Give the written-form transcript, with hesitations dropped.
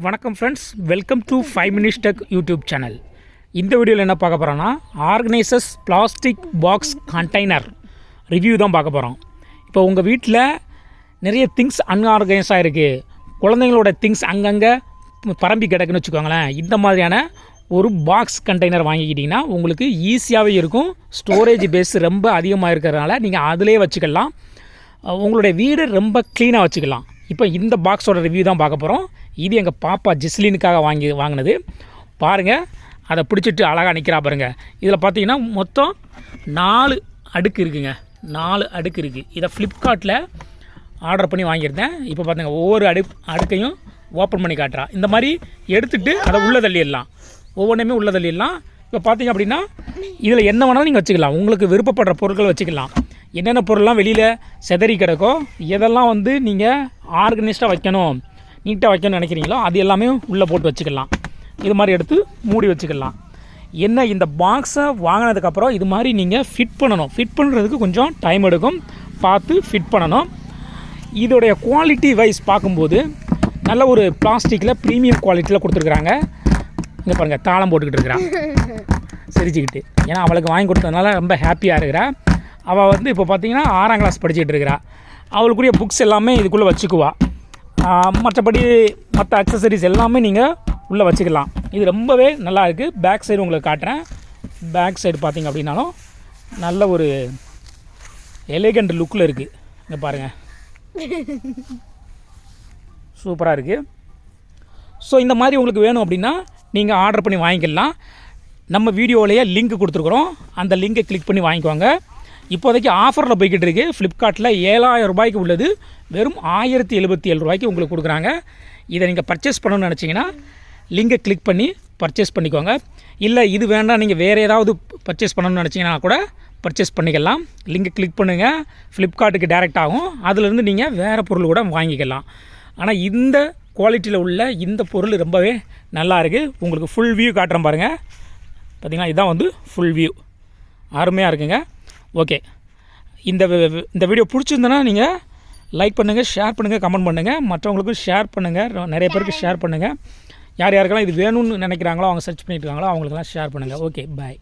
வணக்கம் friends, welcome to 5 Minutes Tech YouTube channel. இந்த வீடியோவில் என்ன பார்க்க போகிறோன்னா, ஆர்கனைசஸ் பிளாஸ்டிக் பாக்ஸ் கண்டெய்னர் ரிவ்யூ தான் பார்க்க போகிறோம். இப்போ உங்கள் வீட்டில் நிறைய திங்ஸ் அன்ஆர்கனைஸாக இருக்குது, குழந்தைங்களோட திங்ஸ் அங்கங்கே பரம்பி கிடக்குன்னு வச்சுக்கோங்களேன். இந்த மாதிரியான ஒரு பாக்ஸ் கண்டெய்னர் வாங்கிக்கிட்டிங்கன்னா உங்களுக்கு ஈஸியாகவே இருக்கும். ஸ்டோரேஜ் பேஸ் ரொம்ப அதிகமாக இருக்கிறதுனால நீங்கள் அதிலே வச்சுக்கலாம். உங்களுடைய வீடு ரொம்ப க்ளீனாக வச்சுக்கலாம். இப்போ இந்த பாக்ஸோட ரிவ்யூ தான் பார்க்க போகிறோம். இது எங்கள் பாப்பா ஜிஸ்லினுக்காக வாங்கினது. பாருங்கள், அதை பிடிச்சிட்டு அழகாக நிற்கிறா பாருங்கள். இதில் பார்த்தீங்கன்னா மொத்தம் 4 அடுக்கு இருக்குங்க. 4 அடுக்கு இருக்குது. இதை ஃப்ளிப்கார்ட்டில் ஆர்டர் பண்ணி வாங்கியிருந்தேன். இப்போ பார்த்துங்க, ஒவ்வொரு அடுக்கையும் ஓப்பன் பண்ணி காட்டுறா. இந்த மாதிரி எடுத்துகிட்டு அதை உள்ளே தள்ளிடலாம். ஒவ்வொன்றுமே உள்ளே தள்ளிடலாம். இப்போ பார்த்தீங்க அப்படின்னா இதில் என்ன வேணாலும் நீங்கள் வச்சுக்கலாம். உங்களுக்கு விருப்பப்படுற பொருட்கள் வச்சுக்கலாம். என்னென்ன பொருள்லாம் வெளியில் செதறி கிடக்கோ, எதெல்லாம் வந்து நீங்கள் ஆர்கனைஸ்டாக வைக்கணும், நீட்டாக வைக்கணும்னு நினைக்கிறீங்களோ அது எல்லாமே உள்ளே போட்டு வச்சுக்கலாம். இது மாதிரி எடுத்து மூடி வச்சுக்கலாம். என்ன, இந்த பாக்ஸை வாங்கினதுக்கப்புறம் இது மாதிரி நீங்கள் ஃபிட் பண்ணணும். ஃபிட் பண்ணுறதுக்கு கொஞ்சம் டைம் எடுக்கும், பார்த்து ஃபிட் பண்ணணும். இதோடைய குவாலிட்டி வைஸ் பார்க்கும்போது நல்ல ஒரு பிளாஸ்டிக்கில் ப்ரீமியம் குவாலிட்டியில் கொடுத்துருக்குறாங்க. இங்கே பாருங்கள், தாளம் போட்டுக்கிட்டு இருக்கிறான் சிரிச்சுக்கிட்டு. ஏன்னா அவளுக்கு வாங்கி கொடுத்ததுனால ரொம்ப ஹாப்பியாக இருக்கிறா. அவள் வந்து இப்போ பார்த்தீங்கன்னா 6ஆம் கிளாஸ் படிச்சுட்டு இருக்கிறா. அவளுக்குரிய புக்ஸ் எல்லாமே இதுக்குள்ளே வச்சுக்குவா. மற்றபடி மற்ற அக்சசரிஸ் எல்லாமே நீங்கள் உள்ளே வச்சுக்கலாம். இது ரொம்பவே நல்லா இருக்குது. பேக் சைடு உங்களுக்கு காட்டுறேன். பேக் சைடு பார்த்திங்க அப்படின்னாலும் நல்ல ஒரு எலிகண்ட் லுக்கில் இருக்குது. இங்கே பாருங்கள், சூப்பராக இருக்குது. ஸோ இந்த மாதிரி உங்களுக்கு வேணும் அப்படின்னா நீங்கள் ஆர்டர் பண்ணி வாங்கிக்கலாம். நம்ம வீடியோவிலேயே லிங்க் கொடுத்துருக்குறோம். அந்த லிங்கை கிளிக் பண்ணி வாங்கிக்குவாங்க. இப்போதைக்கு ஆஃபரில் போய்கிட்டு இருக்குது. ஃப்ளிப்கார்ட்டில் 7,000 ரூபாய்க்கு உள்ளது வெறும் 1077 ரூபாய்க்கு உங்களுக்கு கொடுக்குறாங்க. இதை நீங்கள் பர்ச்சேஸ் பண்ணணும்னு நினச்சிங்கன்னா லிங்கை கிளிக் பண்ணி பர்ச்சேஸ் பண்ணிக்கோங்க. இல்லை இது வேண்டாம், நீங்கள் வேறு ஏதாவது பர்ச்சேஸ் பண்ணணும்னு நினச்சிங்கன்னா கூட பர்ச்சேஸ் பண்ணிக்கலாம். லிங்கை கிளிக் பண்ணுங்கள், ஃப்ளிப்கார்ட்டுக்கு டேரெக்ட் ஆகும். அதிலேருந்து நீங்கள் வேறு பொருள் கூட வாங்கிக்கலாம். ஆனால் இந்த குவாலிட்டியில் உள்ள இந்த பொருள் ரொம்பவே நல்லா இருக்குது. உங்களுக்கு ஃபுல் வியூ காட்டுறேன் பாருங்கள். பார்த்திங்கன்னா இதுதான் வந்து ஃபுல் வியூ, அருமையாக இருக்குங்க. ஓகே, இந்த வீடியோ பிடிச்சிருந்தனா நீங்கள் லைக் பண்ணுங்கள், ஷேர் பண்ணுங்கள், கமெண்ட் பண்ணுங்கள், மற்றவங்களுக்கும் ஷேர் பண்ணுங்கள், நிறைய பேருக்கு ஷேர் பண்ணுங்கள். யார் யாருக்கெல்லாம் இது வேணும்னு நினைக்கிறாங்களோ, அவங்க சர்ச் பண்ணிட்டு இருக்காங்களோ அவங்களுக்கெல்லாம் ஷேர் பண்ணுங்கள். ஓகே, பாய்.